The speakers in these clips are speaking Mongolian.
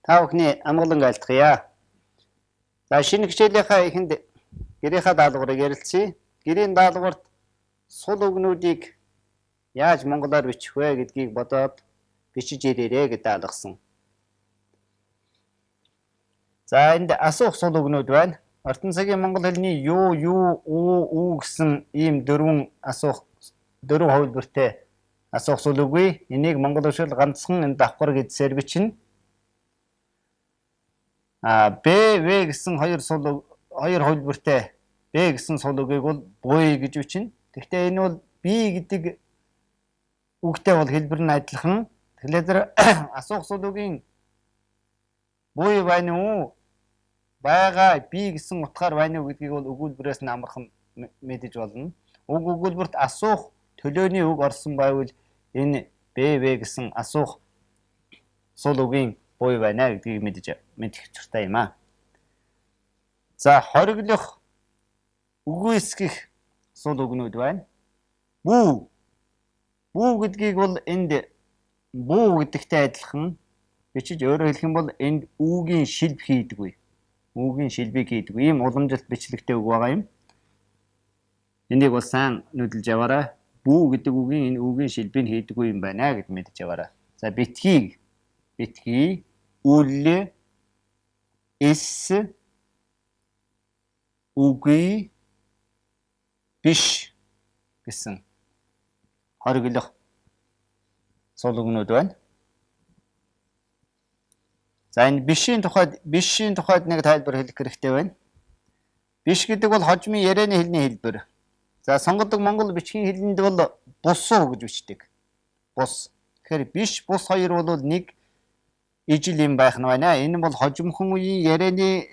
Та бүхний амгалан айлтгая. За шинэ хичээлийнхаа эхэнд гэрийнхаа даалгаврыг ярилцъя. Гэрийн даалгаварт сул үгнүүдийг яаж монголоор бичих вэ гэдгийг бодоод бичиж ирээрэй гэж даалгасан. За энд асуух сул үгнүүд байна. Ортон цагийн монгол хэлний юу, уу гэсэн ийм дөрвөн хувилбартай асуух сул үгүй. Энийг монгол уршил ганцхан энэ давхар гэдсээр бичнэ. Б, В гэсэн хоёр хувилбартай Б гэсэн сул үгийг бол буй гэж бичнэ. Гэхдээ энэ бол би гэдэг үгтэй бол хэлбэр нь адилхан. Тэгэхээр асуух сул үгийн буй байна уу? Байгаа би гэсэн утгаар байна уу гэдгийг бол өгүүлбэрээс нь амархан мэдэж болно. Уг өгүүлбэрт асуух төлөөний үг орсон байвал энэ Б, В гэсэн асуух сул үгийн буй байна гэдгийг мэдэх хэрэгтэй юм аа. За хориглох үгүйсгэх сул үгнүүд байна. Бүү. Бүү гэдгийг бол энд бүү гэдэгтэй адилхан бичиж өөрөөр хэлэх юм бол энд үүгийн шилб хийдэггүй. Үүгийн шилбийг хийдэггүй. Ийм уламжилт бичлэгтэй үг байгаа юм. Энийг бол сайн нүдэлж яваарай. Бүү гэдэг үгийн энэ үүгийн шилбийг хийдэггүй юм байна гэж мэдэж яваарай. За битгий, үл, эс, үгүй, биш гэсэн хориглох сул үгнүүд байна. За энэ бишийн тухайд нэг тайлбар хэлэх хэрэгтэй байна. Биш гэдэг бол хожмын ярианы хэлний хэлбэр. За сонгодог монгол бичгийн хэлэнд бол бусуу гэж бичдэг. Бус. Тэгэхээр биш бус хоёр бол нэг ижил юм байх нь байна. Энэ бол хожимхон үеийн ярианы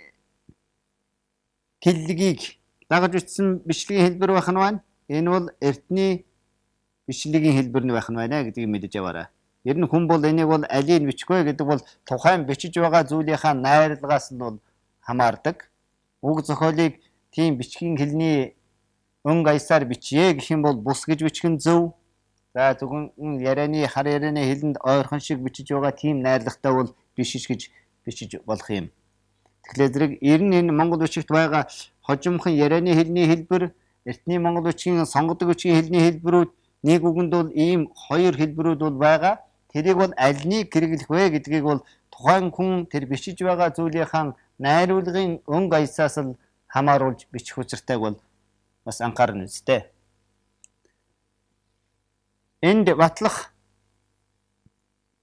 хэллэгийг дагаж бичсэн бичлэгийн хэлбэр байх нь байна. Энэ бол эртний бичлэгийн хэлбэр нь байх нь байна гэдгийг мэдэж яваарай. Ер нь хүн бол энийг бол алийг бичих вэ гэдэг бол тухайн бичиж байгаа зүйлийнхаа найрлагаас нь бол хамаардаг. Уг зохиолыг тийм бичгийн хэлний өнгө аясаар бичье гэх юм бол бус гэж бичих нь зөв. За зөвхөн ярианы хар ярианы хэлэнд ойрхон шиг бичиж байгаа тийм найрлагатай бол биш гэж бичиж болох юм. Тэгэхээр зэрэг ер нь энэ монгол бичигт байгаа хожимхон ярианы хэлний хэлбэр, эртний монгол бичгийн сонгодог бичгийн хэлний хэлбэрүүд нэг үгэнд бол ийм хоёр хэлбэрүүд бол байгаа. Тэрийг бол альнийг хэрэглэх вэ гэдгийг бол тухайн хүн тэр бичиж байгаа зүйлийнхаа найруулгын өнгө аясаас л хамааруулж бичих учиртайг бол бас анхаарна үстэй. Энд батлах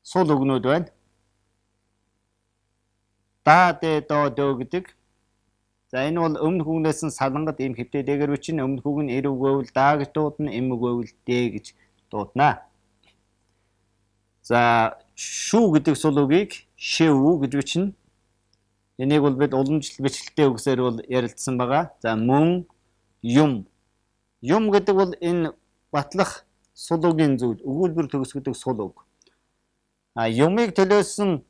сул үгнүүд байна. Да, дэ, дөө гэдэг. За энэ бол өмнөх үгнээс нь салангад ийм хэвтэй дээгэр бичнэ. Өмнөх үг нь эр үг гэвэл да гэж дуудана, эм үг гэвэл дэ гэж дуудана. За шүү гэдэг сул үгийг шив гэж бичнэ. Энийг бол бид уламжлалт бичлэгтэй үгсээр бол ярилцсан байгаа. За мөн, юм. Юм гэдэг бол энэ батлах сул үгийн зүйл, өгүүлбэр төгсгдөг сул үг. Юмыг төлөөсөн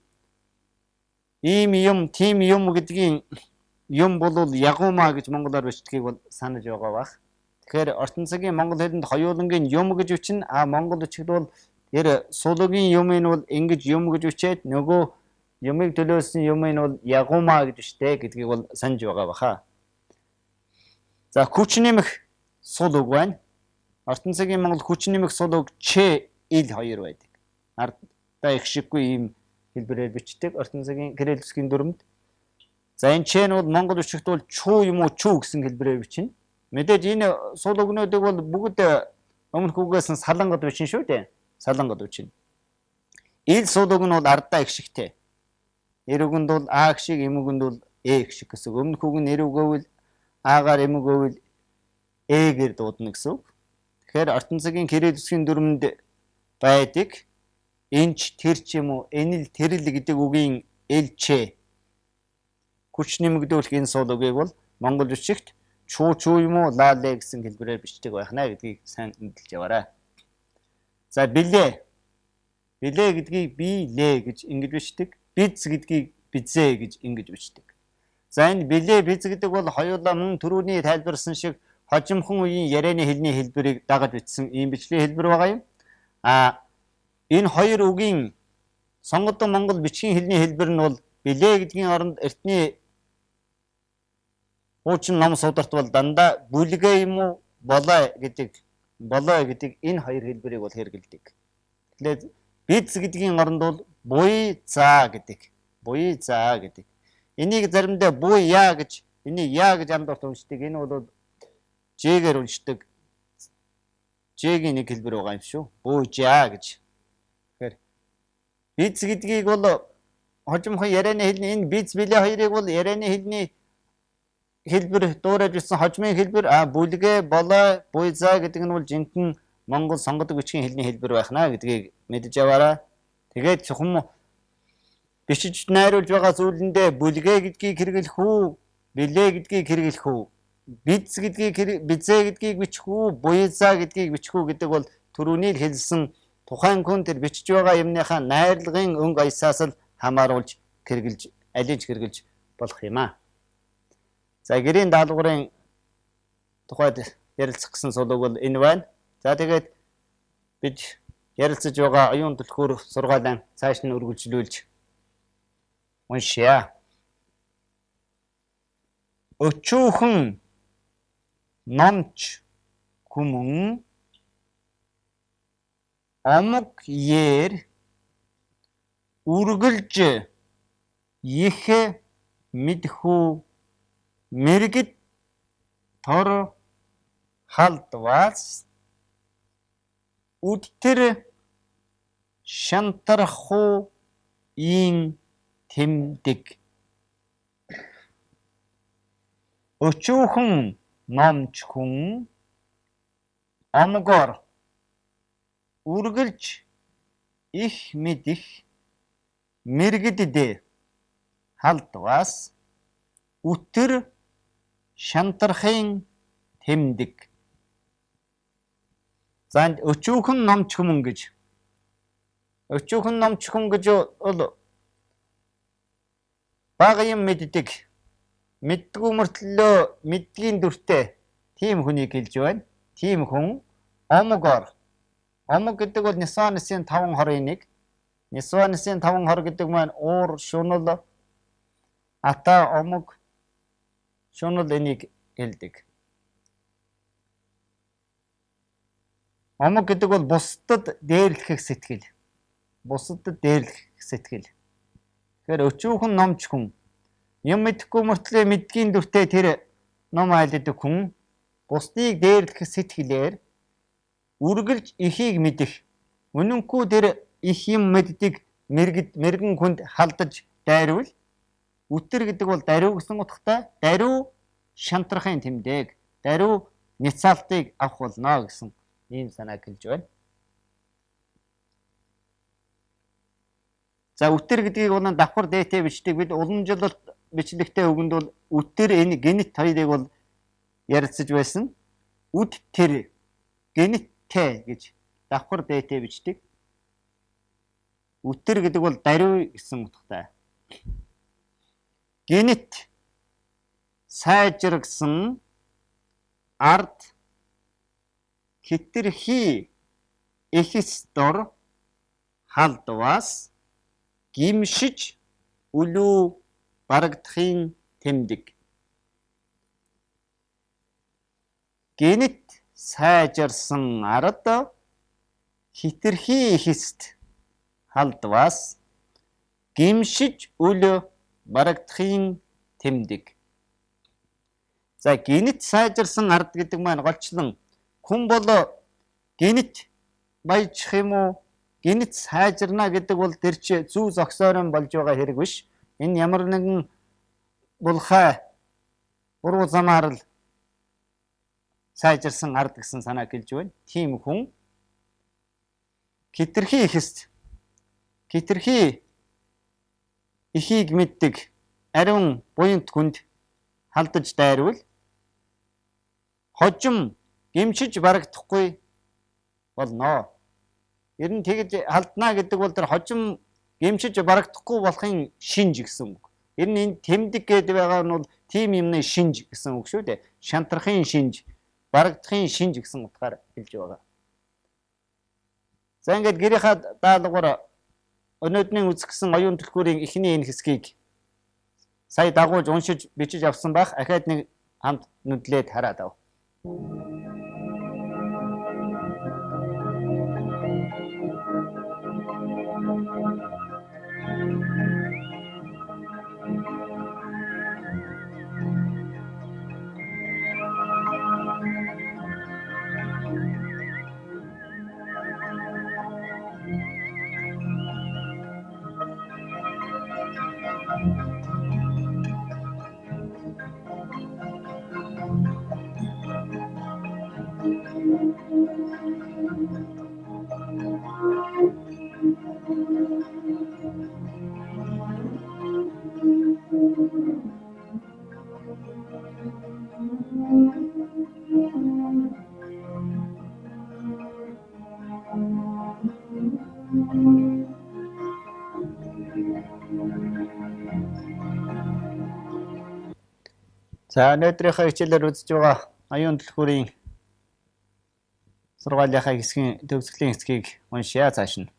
ийм юм, тийм юм гэдгийн юм бол ягуумаа гэж монголоор бичдгийг бол санаж байгаа бах. Тэгэхээр ортон цагийн монгол хэлэнд хоёулангийн юм гэж бичнэ. Монгол бичгт бол тэр сул үгийн юмыг бол ингэж юм гэж бичээд нөгөө юмыг төлөөсөн юмыг бол ягуумаа гэж бичдэг гэдгийг бол санаж байгаа баха. За хүч нэмэх сул үг байна. Ортон цагийн монгол хүч нэмэх сул үг ч, ил хоёр байдаг. Ардаа их шиггүй ийм хэлбэрээр бичдэг ортон цагийн гэрэл үсгийн дүрмэд. За энэ ч нь бол монгол бичгт бол чуу юм уу чүү гэсэн хэлбэрээр бичнэ. Мэдээж энэ сул үгнүүдийг бол бүгд өмнөх үгээс нь салангад бичнэ шүү дээ. Салангад бичнэ. Ил сул үг нь бол ардаа их шигтэй. Эр үгэнд бол а их шиг, эм үгэнд бол их шиг гэсэн. Өмнөх үг нь эр үг гэвэл агаар, эм үг гэвэл гээр дуудана гэсэн үг. Тэгэхээр ортон цагийн гэрэл үсгийн дүрмэнд байдаг энч, тэр ч юм уу, энэл, тэрэл гэдэг үгийн элчээ хүч нэмэгдүүлэх энэ сул үгийг бол монгол бичигт чуу юм уу лаалэ гэсэн хэлбэрээр бичдэг байх нэ гэдгийг сайн мэдэлж яваарай. За билээ. Билээ гэдгийг билээ гэж ингэж бичдэг. Биз гэдгийг бизээ гэж ингэж бичдэг. За энэ билээ биз гэдэг бол хоёулаа мөн түрүүний тайлбарсан шиг хожимхон үеийн ярианы хэлний хэлбэрийг дагаж бичсэн ийм бичлийн хэлбэр байгаа юм. Энэ хоёр үгийн сонгодог монгол бичгийн хэлний хэлбэр нь бол билээ гэдгийн оронд эртний хуучин ном сударт бол дандаа бүлгээ юм уу болоо гэдэг энэ хоёр хэлбэрийг бол хэрэгэлдэг. Тэгэхээр биз гэдгийн оронд бол буй заа гэдэг. Энийг заримдаа буй яа гэж энийг яа гэж амдорт уншдаг. Энэ бол Ж-гээр уншдаг. Ж-гийн нэг хэлбэр байгаа юм шүү. Буйжаа гэж. Тэгэхээр биз гэдгийг бол хожимхон ярианы хэлний энэ биз билээ хоёрыг бол ярианы хэлний хэлбэр дуурайж ирсэн хожмын хэлбэр бүлгээ болоо буйзаа гэдэг нь бол жинхэнэ Монгол сонгодог бичгийн хэлний хэлбэр байхна гэдгийг мэдж аваарай. Тэгээд зөвхөн бичиж найруулж байгаа зүйлэндээ бүлгээ гэдгийг хэрэглэх үү, билээ гэдгийг хэрэглэх үү, бизээ гэдгийг бичих үү, буйзаа гэдгийг бичих үү гэдэг бол түрүүний л хэлсэн тухайн хүн тэр бичиж байгаа юмныхаа найрлагын өнгө аясаас л хамааруулж алиж хэрэгжилж болох юм аа. За гэрийн даалгаврын тухайд ярилцах гэсэн сулууг бол энэ байна. За тэгээд бид ярилцаж байгаа оюун түлхүүр сургаалаа цааш нь үргэлжлүүлж уншъя. Өчүүхэн номч хүмүн омог ер үргэлж их мэдхүү мэрэгд тор халдваас үдтэр шантархуу ийн тэмдэг. Өчүүхэн номч хүн омгоор үргэлж их мэдих мэрэгдэд халдваас үтэр шантархын тэмдэг. За өчүүхэн номч хүн гэж бол бага юм мэддэг. Мэддгүй мөртлөө мэдгийн дүртэй тийм хүнийг хэлж байна. Тийм хүн омгоор. Омог гэдэг бол Нисванысын 5:21. Нисванысын 5:20 гэдэг маань уур, шунал, ата, омог, шунал энийг хэлдэг. Омог гэдэг бол бусдад дээрлэх сэтгэл. Тэгэхээр өчүүхэн номч хүн юм мэдэхгүй мөртлөө мэдгийн дүртэй тэр ном айлдаг хүн бусдыг дээрлэх сэтгэлээр үргэлж ихийг мэдэх. Үнэнгүй тэр их юм мэддэг мэрэгэн хүнд халдаж дайрвал үтэр гэдэг бол даруй гэсэн утгатай. Даруй шантрахын тэмдэг. Даруй няцаалтыг авах болно гэсэн ийм санааг хэлж байна. За үтэр гэдгийг бол давхар дээтэй бичдэг. Бид уламжлалт бичлэгтэй үгэнд бол үтэр энэ генет хоёрыг бол ярилцаж байсан. Үд тэр генеттэй гэж давхар дээтэй бичдэг. Үтэр гэдэг бол даруй гэсэн утгатай. Генет сайжрагсан ард хитрхи эхс дор халдваас гимшиж үлүү барагдахын тэмдэг. Генет сайжарсан ард хитрхи эхст халдваас гимшиж үлүү барагдахын тэмдэг. За генет сайжарсан ард гэдэг маань голчлон хүн бол генет баяжих юм уу? Генет сайжирна гэдэг бол тэр чи зүү зогсоорон болж байгаа хэрэг биш. Энэ ямар нэгэн булхай буруу замаар л сайжирсан ард гэсэн санааг хэлж байна. Тийм хүн хитрхи ихийг мэддэг ариун буянт хүнд халдаж дайрвал хожим гимшиж барагдахгүй болно. Ер нь тэгж халдна гэдэг бол тэр хожим гимшиж барагдахгүй болохын шинж гэсэн үг. Ер нь энэ тэмдэг гэдэг байгаа нь бол тийм юмны шинж гэсэн үг шүү дээ. Шантрахын шинж, барагдахын шинж гэсэн утгаар хэлж байгаа. За ингээд гэрийнхаа даалгавар өнөөдрийн үзэсгэлэн оюун түлхүүрийн эхний энэ хэсгийг Сая дагуулж уншиж бичиж авсан байх. Ахаад нэг хамт нүдлээд хараад ав. За өнөөдрийнхөө хичээлээр үзэж байгаа аюун түлхүүрийн сургаалынхаа хэсгийн төгсгөлийн хэсгийг уншъя цааш нь.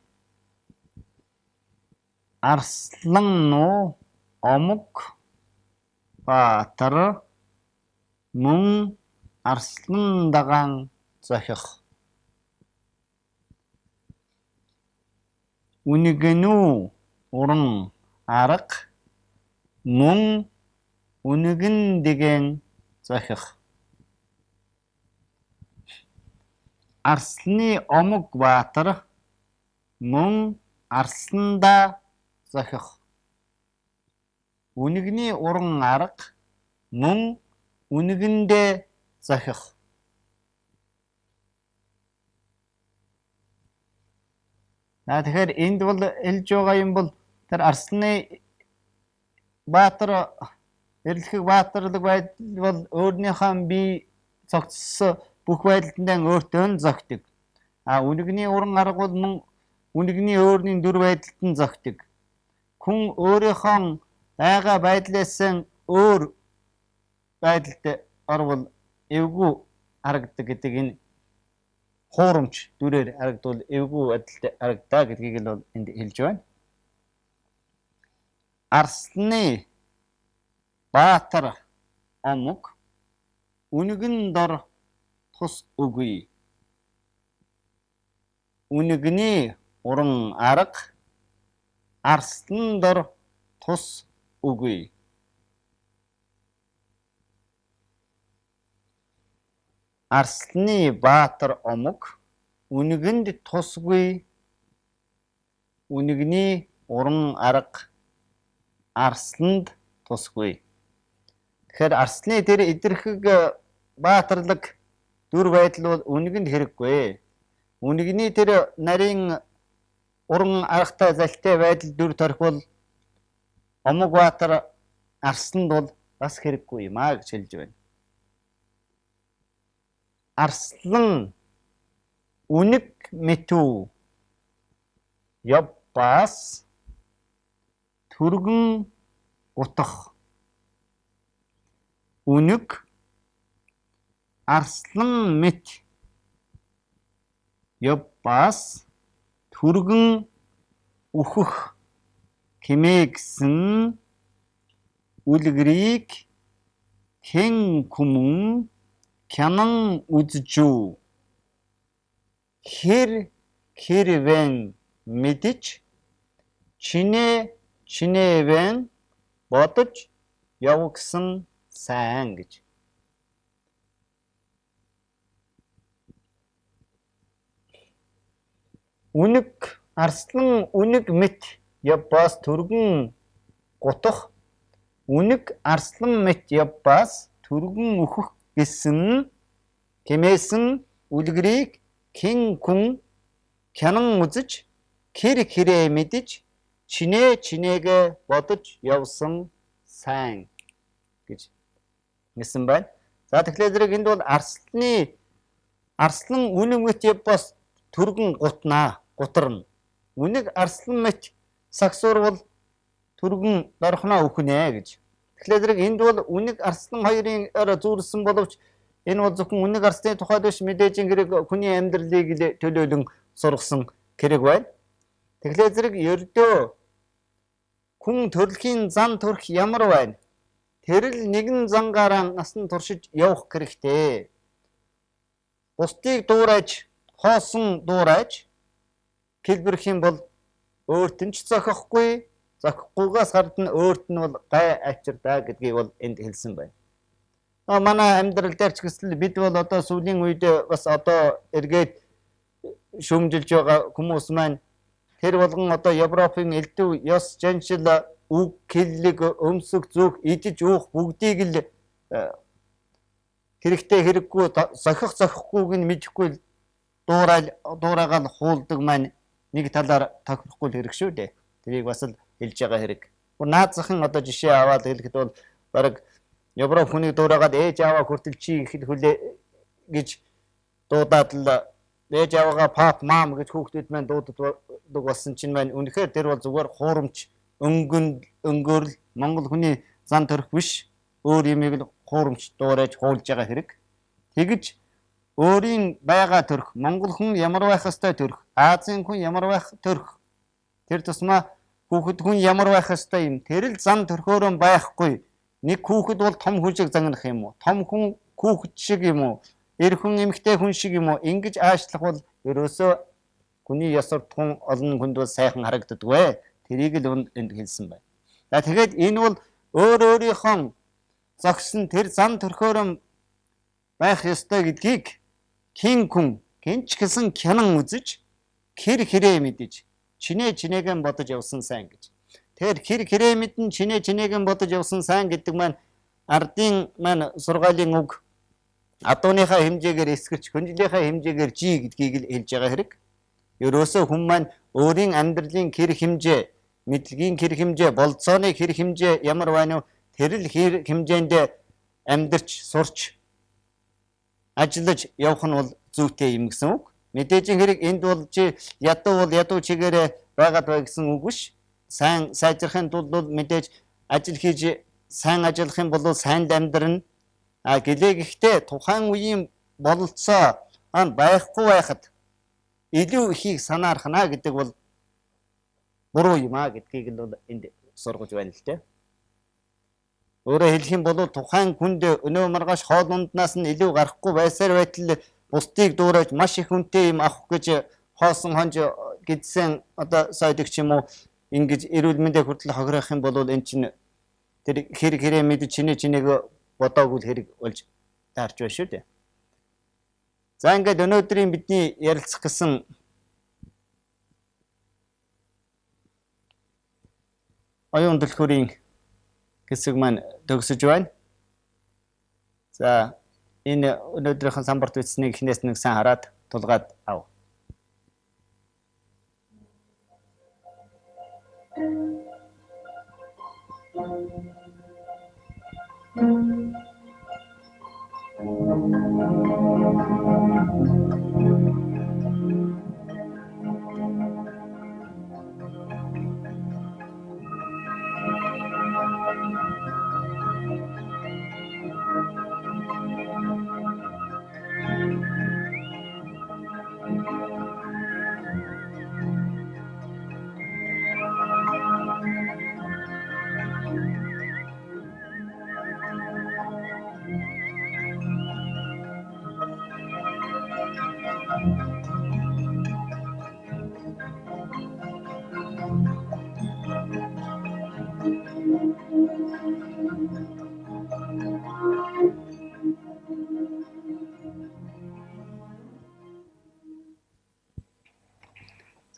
Арслан нуу омог баатар мөн арслан даган зохих. Үнэгэнүү уран арга мөн үнэгэн дэгэн зохих. Арсланы омог баатар мөн арсландаа зохих. Үнэгний уран арга мөн үнэгэндээ зохих. Тэгэхээр энд бол хэлж байгаа юм бол тэр арсланы баатар эрлэхийг баатарлаг байдал бол өөрнийхөө бие цогцсон бүх байдалтай өөртөө нь зогтдог. Үнэгний уран арга бол мөн үнэгний өөрийн дүр байдалд нь зогтдог. Хүн өөрийнхөө байгаа байдлаас өөр байдалд орвол эвгүй харагдаг гэдэг энэ хуурамч дүрээр харагдвал эвгүй байдалд харагдаа гэдгийг л энд хэлж байна. Арсланы баатар омог үнэгэн дор тус үгүй. Үнэгний уран арга арслан дор тус үгүй. Арсланы баатар омог үнэгэнд тусгүй. Үнэгний уран арга арсланд тусгүй. Тэгэхээр арсланы тэр идэрхэг баатарлаг дүр байдал бол үнэгэнд хэрэггүй. Үнэгний тэр нарийн уран аргатай залтай байдал дүр төрх бол омог баатар арсланд бол бас хэрэггүй юм гэж хэлж байна. Арслан үнэг мэтүү явбас түргэн утах. Үнэг арслан мэт явбас түргэн үхэх хэмээгсэн үлгэрийг хэн хүмүн хянан үзжүү. Хэрвэн мэдэж чинээвэн бодож явгсан сайн гэж. Үнэг арслан үнэг мэт явбас түргэн гутах. Үнэг арслан мэт явбас түргэн үхэх гэсэн хэмээсэн үлгэрийг хэн хүн хянан үзэж хэрээ мэдэж чинээгээ бодож явсан сайн гэж хэлсэн байна. За тэгэхээр зэрэг энд бол арслан үнэг мэт явбас түргэн гутарна. Үнэг арслан мэт сагсуур бол түргэн дорхноо өхнэ гэж. Тэгэхээр зэрэг энд бол үнэг арслан хоёрын зүүрсэн боловч энэ бол зөвхөн үнэг арсланы тухайд биш, мэдээж хэрэг хүний амьдралыг төлөөлөн сургасан хэрэг байна. Тэгэхээр зэрэг ердөө хүн төрөлхийн зан төрөх ямар байна? Тэрл нэгэн зангаараа насан туршиж явах хэрэгтэй. Бусдыг дуурайж, хоосон дуурайж хэлбэрх юм бол өөрт нь ч зохихгүй, зохихгүйгээс гадна өөрт нь бол гай авчирдаа гэдгийг бол энд хэлсэн байна. Манай амьдрал дээр ч гэсэн бид бол одоо сүүлийн үед бас одоо эргээд шүүмжилж байгаа хүмүүс маань тэр болгон одоо Европын элдв ёс жаншил үг хэллэг өмсөх зүг идэж уух бүгдийг л хэрэгтэй хэрэггүй зохихгүйг нь мэдэхгүй дуурайгаал хуулдаг маань нэг талаар тохирохгүй хэрэг шүү дээ. Тэрийг бас л хэлж байгаа хэрэг. Наад захын одоо жишээ аваад хэлэхэд бол бараг Европ хүнийг дуурайгаад ээж аваа хүртэл чи их хүлээ гэж дуудаад л ээж аваагаа пап мам гэж хүүхдүүд маань дуудаг болсон чинь маань үнэхээр тэр бол зүгээр хуурамч өнгөрл Монгол хүний зан төрх биш өөр юмыг л хуурамч дуурайж хуулж байгаа хэрэг. Тэгж өөрийн байгаа төрх Монгол хүн ямар байх ёстой төрх, Азийн хүн ямар байх төрх, тэр тусмаа хүүхэд хүн ямар байх ёстой юм. Тэр л зан төрхөөрөө байхгүй. Нэг хүүхэд бол том хүн шиг загнах юм уу? Том хүн хүүхэд шиг юм уу? Эр хүн эмэгтэй хүн шиг юм уу? Ингэж аашлах бол ерөөсөө хүний ёс суртахуун олон хүнд бол сайхан харагддагвэ. Тэрийг л энд хэлсэн байна. За тэгээд энэ бол өөрийнхөө зогсон тэр зан төрхөөрөө байх ёстой гэдгийг хин ч гэсэн кинон үзэж хэр хэрэг мэдэж чинээгэн бодож явсан сайн гэж. Тэгэхээр хэр мэдэн чинээгэн бодож явсан сайн гэдэг маань ардын маань сургаалын үг адууныхаа хэмжээгээр эсгэрч хүндлийнхаа хэмжээгээр жи гэдгийг л хэлж байгаа хэрэг. Ерөөсөө хүн маань өөрийн амьдралын хэр хэмжээ, мэдлэгийн хэр хэмжээ, болцооны хэр хэмжээ ямар байна вэ? Тэр л хэр хэмжээнд амьдарч, сурч, ажиллаж явах нь бол зүйтэй юм гэсэн үг. Мэдээж хэрэг энд бол чи ядуу чигээрээ байгаад бай гэсэн үг биш. Сайн сайжрахын тулд бол мэдээж ажил хийж сайн ажиллах юм бол сайн амьдрна. Гэлээ тухайн үеийн бололцоо байхгүй байхад илүү ихийг санаархна гэдэг бол буруу юм гэдгийг л энд сургаж байна л дээ. Өөрөөр хэлэх юм бол тухайн хүнд өнөө маргааш хоол унднаас нь илүү гарахгүй байсаар байтал бусдыг дуурайж маш их үнэтэй юм авах гэж хоосон хонж гэдсэн одоо сойдогч юм уу ингэж эрүүл мэндэ хүртэл хохирох юм бол эн чинь тэр хэрэг мэд чинээг бодоогүй хэрэг болж таарч байна шүү дээ. За ингээд өнөөдрийн бидний ярилцах гэсэн оюун дэлгүүрийн хэсэг маань төгсөж байна. За энэ өнөөдрийнхэн самбарт үтснийг эхнээс нэг сайн хараад тулгаад ав.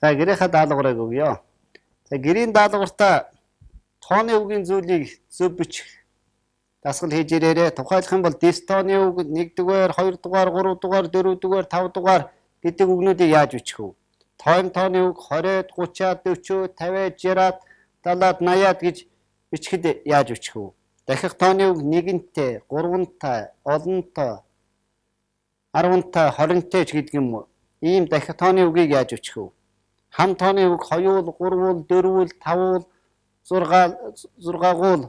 За гэрийнхаа даалгаврыг өгье. За гэрийн даалгавартаа тооны үгийн зүйлийг зөв бичих дасгал хийж ирээрээ. Тухайлах юм бол дистооны үг 1-р, 2-р, 3-р, 4-р, 5-р гэдэг үгнүүдийг яаж бичих вэ? Тооны үг 20-д, 30-ад, 40-д, 50-д, 60-ад, 70-ад, 80-ад гэж бичихэд яаж бичих вэ? Дахих тооны үг 1-тэй, 3-тай, олонтой, 10-тай, 20-тай ч гэдэг юм уу? Ийм дахих тооны үгийг яаж бичих вэ? Хам тооны үг 2-ул, 3-ул, 4-ул, 5-ул, 6-ул,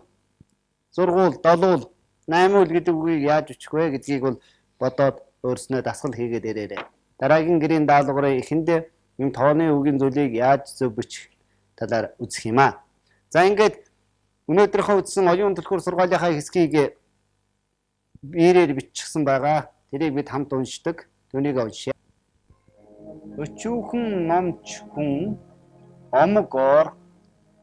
7-ул, 8-ул гэдэг үгийг яаж бичих вэ гэдгийг бол бодоод өөрснөө дасгал хийгээд ирээрэй. Дараагийн гэрийн даалгаврын эхэндээ энэ тооны үгийн зүйлийг яаж зөв бичих талаар үзэх юм аа. За ингээд өнөөдрийнхөө үздсэн оюун түлхүүр сургаалынхаа хэсгийг биеэр бичсэн байгаа. Тэрийг бид хамт уншдаг. Түүнийг уншъя. Өчүүхэн номч хүн омгоор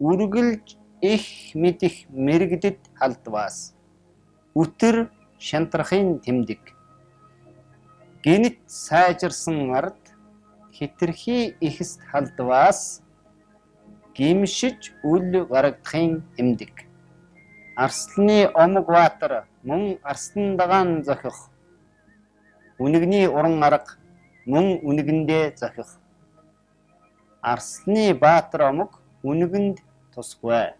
үргэлж их мэдих мэрэгдэд халдваас үтэр шантрахын тэмдэг. Гинт сайжирсан ард хитрхи ихэст халдваас гимшиж үл гарагдахын тэмдэг. Арсланы омог баатар мөн арслан дагаан зохих. Үнэгний уран арга мөн үнэгэндээ зохих. Арсланы баатар омог үнэгэнд тусгүй.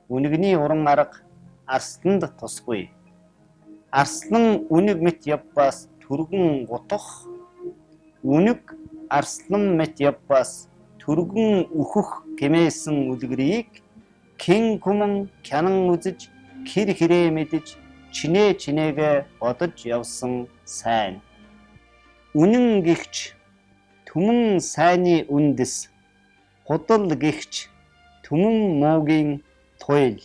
Үнэгний уран арга арсланд тусгүй. Арслан үнэг мэт явбас түргэн гутах. Үнэг арслан мэт явбас түргэн үхэх гэмээсэн үлгэрийг хэн хүмүн кянан үзэж хэр хэрээ мэдэж чинээгээ бодож явсан сайн. Үнэн гихч түмэн сайны үндэс. Худал гихч түмэн муугийн туйл.